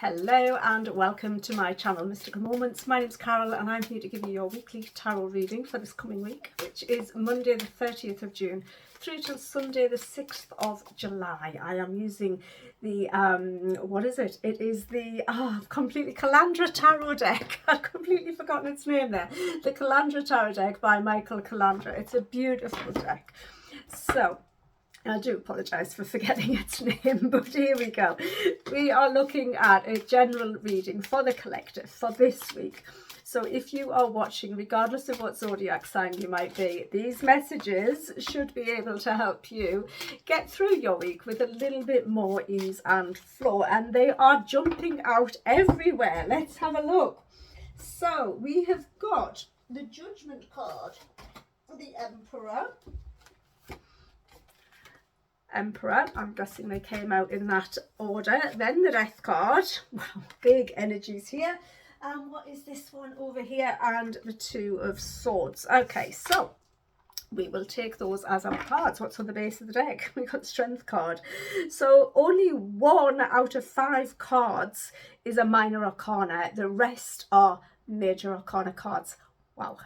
Hello and welcome to my channel Mystical Moments. My name's Carol and I'm here to give you your weekly tarot reading for this coming week, which is Monday the 30th of June through till Sunday the 6th of July. I am using the, what is it? It is the, completely Calandra Tarot deck. I've completely forgotten its name there. The Calandra Tarot deck by Michael Calandra. It's a beautiful deck. So, I do apologise for forgetting its name, but here we go. We are looking at a general reading for the collective for this week. So if you are watching, regardless of what zodiac sign you might be, these messages should be able to help you get through your week with a little bit more ease and flow. And they are jumping out everywhere. Let's have a look. So we have got the Judgment card, the Emperor, I'm guessing they came out in that order. Then the Death card, wow, big energies here. And what is this one over here? And the Two of Swords. Okay, so we will take those as our cards. What's on the base of the deck? We got the Strength card. So only 1 out of 5 cards is a minor arcana. The rest are major arcana cards. Wow,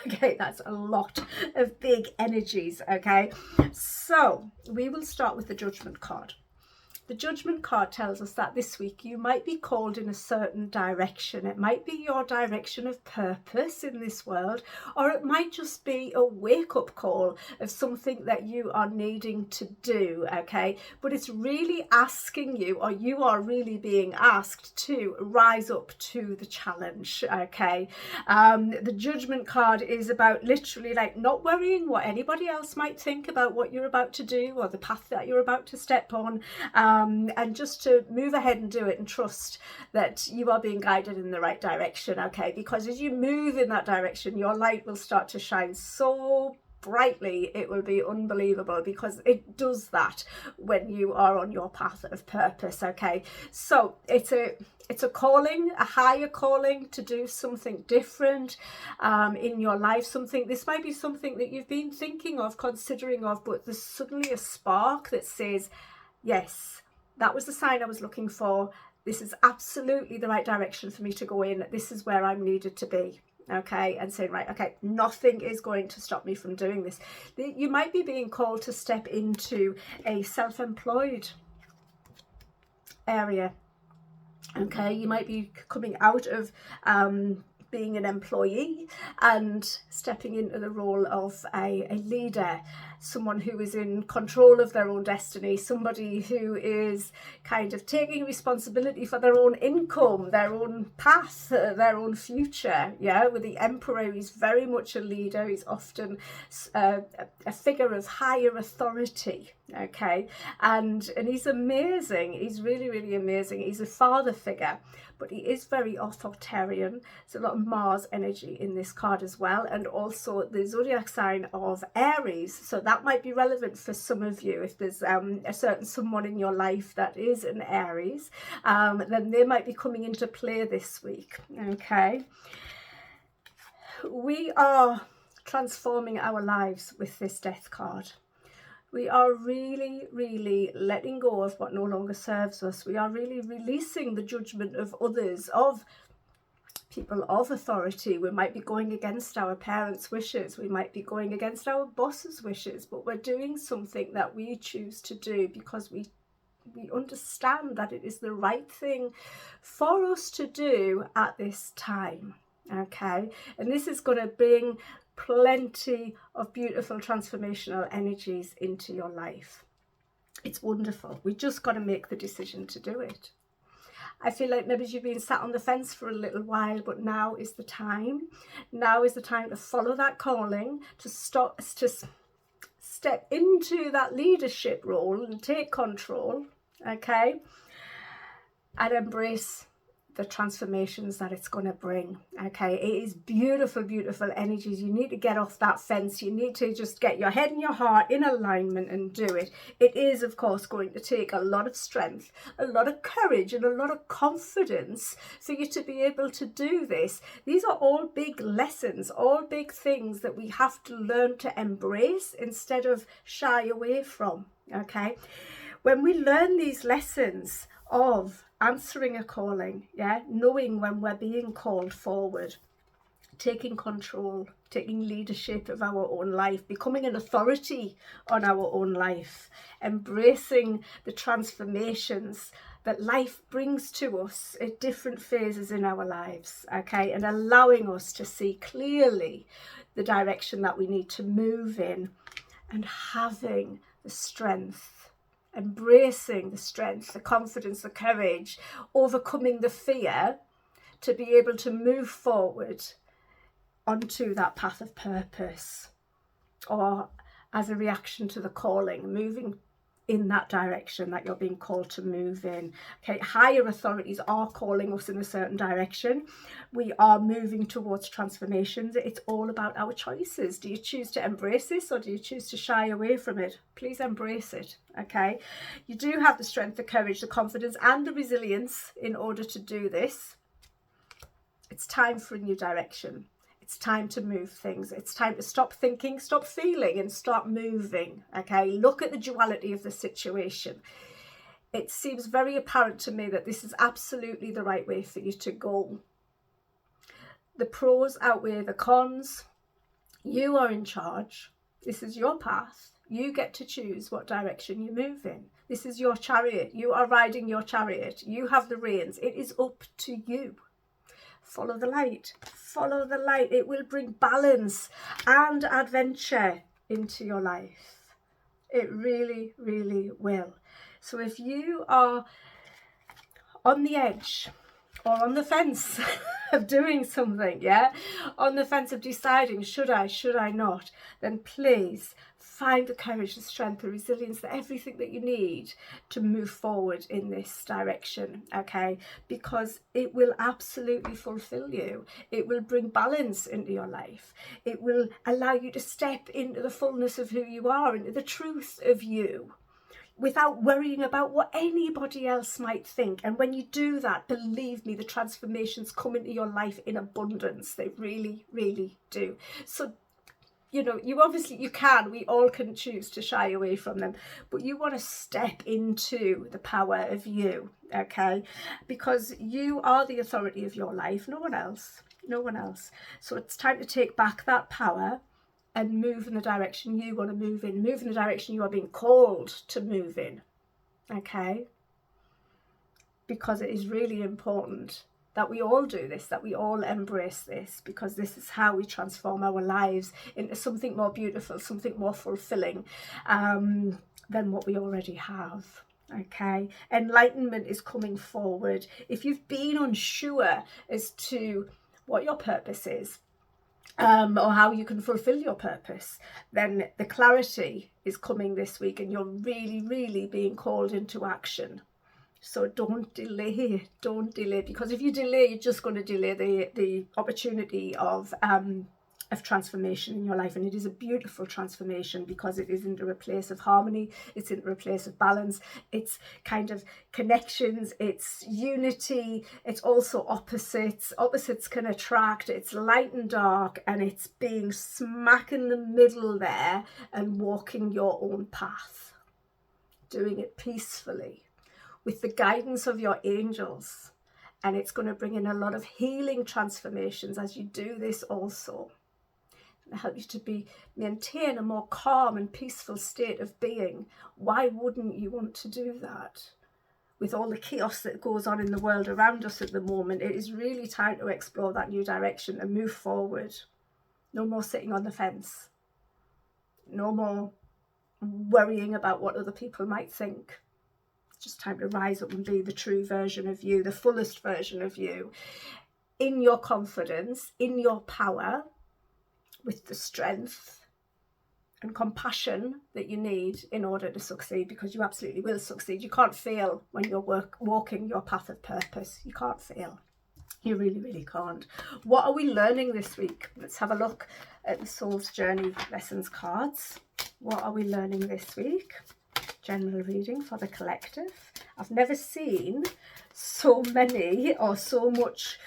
okay, that's a lot of big energies, okay? So we will start with the Judgment card. The Judgment card tells us that this week you might be called in a certain direction. It might be your direction of purpose in this world, or it might just be a wake-up call of something that you are needing to do, okay? But it's really asking you, or you are really being asked to rise up to the challenge, okay? The Judgment card is about literally like not worrying what anybody else might think about what you're about to do or the path that you're about to step on. And just to move ahead and do it and trust that you are being guided in the right direction, okay? Because as you move in that direction, your light will start to shine so brightly, it will be unbelievable, because it does that when you are on your path of purpose, okay? So it's a calling, a higher calling to do something different in your life. This might be something that you've been thinking of, considering of, but there's suddenly a spark that says, yes, that was the sign I was looking for. This is absolutely the right direction for me to go in. This is where I'm needed to be. Okay, and saying, right, okay, nothing is going to stop me from doing this. You might be being called to step into a self-employed area. Okay, you might be coming out of being an employee and stepping into the role of a leader, someone who is in control of their own destiny, somebody who is kind of taking responsibility for their own income, their own path, their own future. Yeah, with the Emperor, he's very much a leader. He's often a figure of higher authority. Okay, and he's amazing. He's really, really amazing. He's a father figure, but he is very authoritarian. There's a lot of Mars energy in this card as well, and also the zodiac sign of Aries. So that might be relevant for some of you. If there's a certain someone in your life that is an Aries, then they might be coming into play this week. Okay, we are transforming our lives with this Death card. We are really, really letting go of what no longer serves us. We are really releasing the judgment of others, of people of authority. We might be going against our parents' wishes. We might be going against our boss's wishes, but we're doing something that we choose to do because we understand that it is the right thing for us to do at this time. Okay, and this is going to bring plenty of beautiful transformational energies into your life. It's wonderful. We just got to make the decision to do it. I feel like maybe you've been sat on the fence for a little while, but now is the time. Now is the time to follow that calling, to step into that leadership role and take control, okay, and embrace the transformations that it's going to bring. Okay, it is beautiful, beautiful energies. You need to get off that fence. You need to just get your head and your heart in alignment and do it. It is, of course, going to take a lot of strength, a lot of courage, and a lot of confidence for you to be able to do this. These are all big lessons, all big things that we have to learn to embrace instead of shy away from. Okay, when we learn these lessons of answering a calling, yeah, knowing when we're being called forward, taking control, taking leadership of our own life, becoming an authority on our own life, embracing the transformations that life brings to us at different phases in our lives, okay, and allowing us to see clearly the direction that we need to move in, and having the strength, embracing the strength, the confidence, the courage, overcoming the fear to be able to move forward onto that path of purpose, or as a reaction to the calling, moving in that direction that you're being called to move in. Okay, higher authorities are calling us in a certain direction. We are moving towards transformations. It's all about our choices. Do you choose to embrace this, or do you choose to shy away from it? Please embrace it, okay? You do have the strength, the courage, the confidence, and the resilience in order to do this. It's time for a new direction. It's time to move things. It's time to stop thinking, stop feeling, and start moving, okay? Look at the duality of the situation. It seems very apparent to me that this is absolutely the right way for you to go. The pros outweigh the cons. You are in charge. This is your path. You get to choose what direction you move in. This is your chariot. You are riding your chariot. You have the reins. It is up to you. Follow the light. Follow the light. It will bring balance and adventure into your life. It really, really will. So if you are on the edge or on the fence of doing something, yeah, on the fence of deciding, should I not, then please find the courage, the strength, the resilience, everything that you need to move forward in this direction, okay? Because it will absolutely fulfill you. It will bring balance into your life. It will allow you to step into the fullness of who you are, into the truth of you, without worrying about what anybody else might think. And when you do that, believe me, the transformations come into your life in abundance. They really, really do. So, you know, we all can choose to shy away from them, but you want to step into the power of you, okay? Because you are the authority of your life, no one else. So it's time to take back that power and move in the direction you want to move in the direction you are being called to move in, okay? Because it is really important that we all do this, that we all embrace this, because this is how we transform our lives into something more beautiful, something more fulfilling than what we already have. Okay, enlightenment is coming forward. If you've been unsure as to what your purpose is, or how you can fulfill your purpose, then the clarity is coming this week, and you're really, really being called into action. So don't delay, because if you delay, you're just going to delay the opportunity of transformation in your life. And it is a beautiful transformation, because it is into a place of harmony, it's into a place of balance, it's kind of connections, it's unity, it's also opposites can attract, it's light and dark, and it's being smack in the middle there and walking your own path, doing it peacefully with the guidance of your angels. And it's going to bring in a lot of healing transformations as you do this also. It'll help you to maintain a more calm and peaceful state of being. Why wouldn't you want to do that? With all the chaos that goes on in the world around us at the moment, it is really time to explore that new direction and move forward. No more sitting on the fence. No more worrying about what other people might think. It's just time to rise up and be the true version of you, the fullest version of you, in your confidence, in your power, with the strength and compassion that you need in order to succeed, because you absolutely will succeed. You can't fail when you're walking your path of purpose. You can't fail. You really, really can't. What are we learning this week? Let's have a look at the Soul's Journey Lessons cards. What are we learning this week? General reading for the collective. I've never seen so many, or so much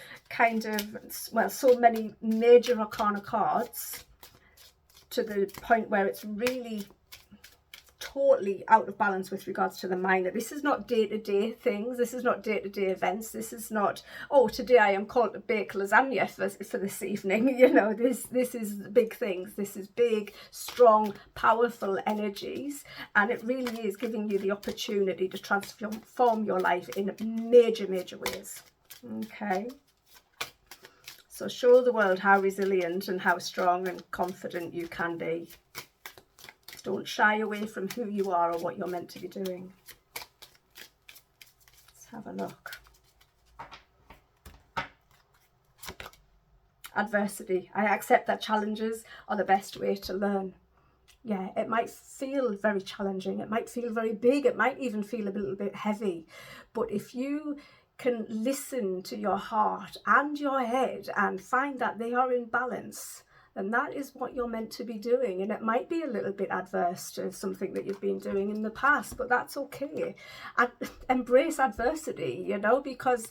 so many major arcana cards, to the point where it's really totally out of balance with regards to the minor. This is not day-to-day things. This is not day-to-day events. This is not, oh, today I am called to bake lasagna for this evening. You know, this is big things. This is big, strong, powerful energies, and it really is giving you the opportunity to transform your life in major ways. Okay. So show the world how resilient and how strong and confident you can be. Don't shy away from who you are or what you're meant to be doing. Let's have a look. Adversity. I accept that challenges are the best way to learn. Yeah, it might feel very challenging. It might feel very big. It might even feel a little bit heavy. But if you can listen to your heart and your head and find that they are in balance, then that is what you're meant to be doing. And it might be a little bit adverse to something that you've been doing in the past, but that's okay. And embrace adversity, you know, because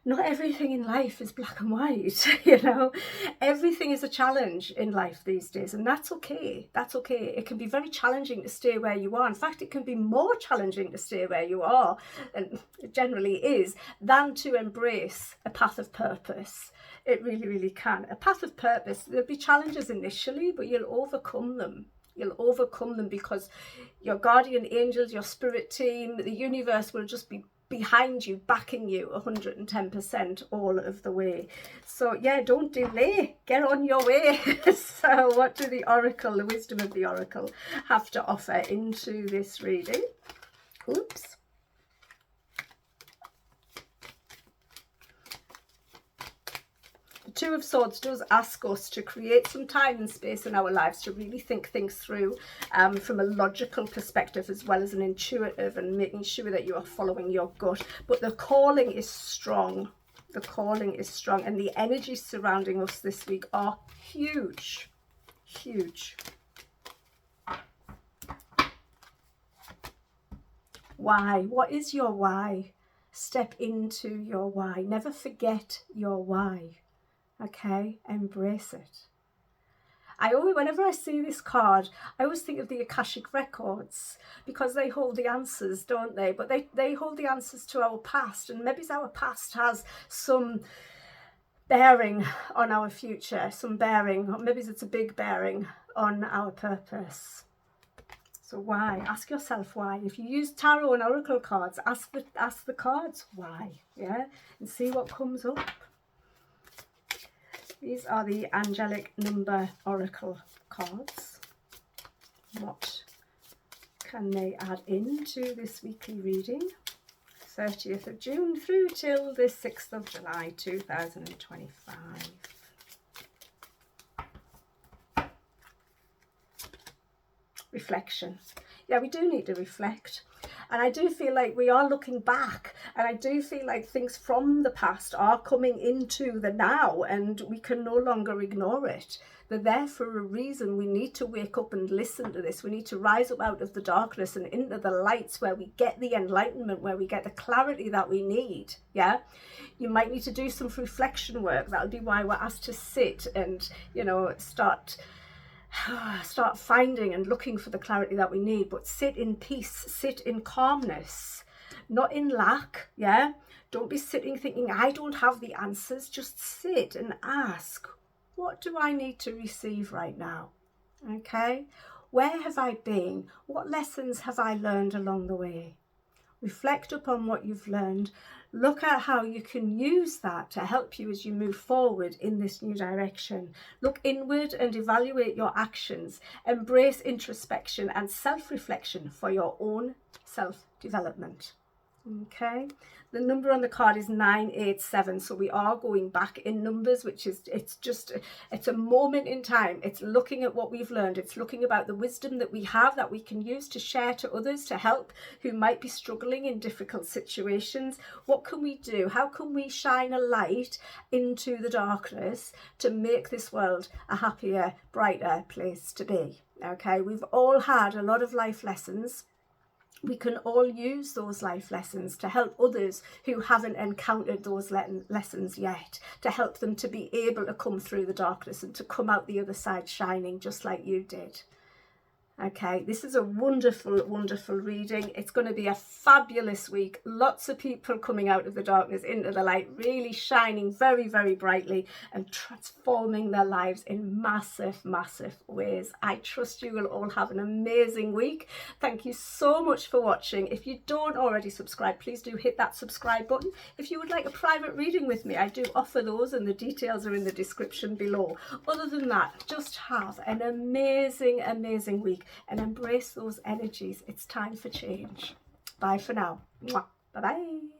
not everything in life is black and white. You know, everything is a challenge in life these days, and that's okay. That's okay. It can be very challenging to stay where you are. In fact, it can be more challenging to stay where you are, and it generally is, than to embrace a path of purpose. It really can. A path of purpose, there'll be challenges initially, but you'll overcome them. You'll overcome them because your guardian angels, your spirit team, the universe will just be behind you, backing you 110% all of the way. So yeah, don't delay, get on your way. So what do the oracle, the wisdom of the oracle, have to offer into this reading? Oops. The Two of Swords does ask us to create some time and space in our lives to really think things through from a logical perspective as well as an intuitive, and making sure that you are following your gut. But the calling is strong. The calling is strong, and the energies surrounding us this week are huge. Huge. Why? What is your why? Step into your why. Never forget your why. Okay, embrace it. Whenever I see this card, I always think of the Akashic Records, because they hold the answers, don't they? But they hold the answers to our past, and maybe our past has some bearing on our future, some bearing, or maybe it's a big bearing on our purpose. So why? Ask yourself why. If you use tarot and oracle cards, ask the cards why, yeah, and see what comes up. These are the angelic number oracle cards. What can they add into this weekly reading? 30th of June through till the 6th of July 2025. Reflection. Yeah, we do need to reflect. And I do feel like we are looking back, and I do feel like things from the past are coming into the now, and we can no longer ignore it. They're there for a reason. We need to wake up and listen to this. We need to rise up out of the darkness and into the lights, where we get the enlightenment, where we get the clarity that we need. Yeah, you might need to do some reflection work. That'll be why we're asked to sit and, you know, start finding and looking for the clarity that we need. But sit in peace, sit in calmness, not in lack. Yeah, don't be sitting thinking I don't have the answers. Just sit and ask, what do I need to receive right now? Okay, where have I been? What lessons have I learned along the way? Reflect upon what you've learned. Look at how you can use that to help you as you move forward in this new direction. Look inward and evaluate your actions. Embrace introspection and self-reflection for your own self-development. Okay, the number on the card is 987, so we are going back in numbers, which is, it's a moment in time. It's looking at what we've learned. It's looking about the wisdom that we have that we can use to share to others, to help who might be struggling in difficult situations. What can we do? How can we shine a light into the darkness to make this world a happier, brighter place to be? Okay, we've all had a lot of life lessons. We can all use those life lessons to help others who haven't encountered those lessons yet, to help them to be able to come through the darkness and to come out the other side shining just like you did. Okay, this is a wonderful, wonderful reading. It's going to be a fabulous week. Lots of people coming out of the darkness into the light, really shining very, very brightly and transforming their lives in massive, massive ways. I trust you will all have an amazing week. Thank you so much for watching. If you don't already subscribe, please do hit that subscribe button. If you would like a private reading with me, I do offer those, and the details are in the description below. Other than that, just have an amazing, amazing week and embrace those energies. It's time for change. Bye for now. Bye bye.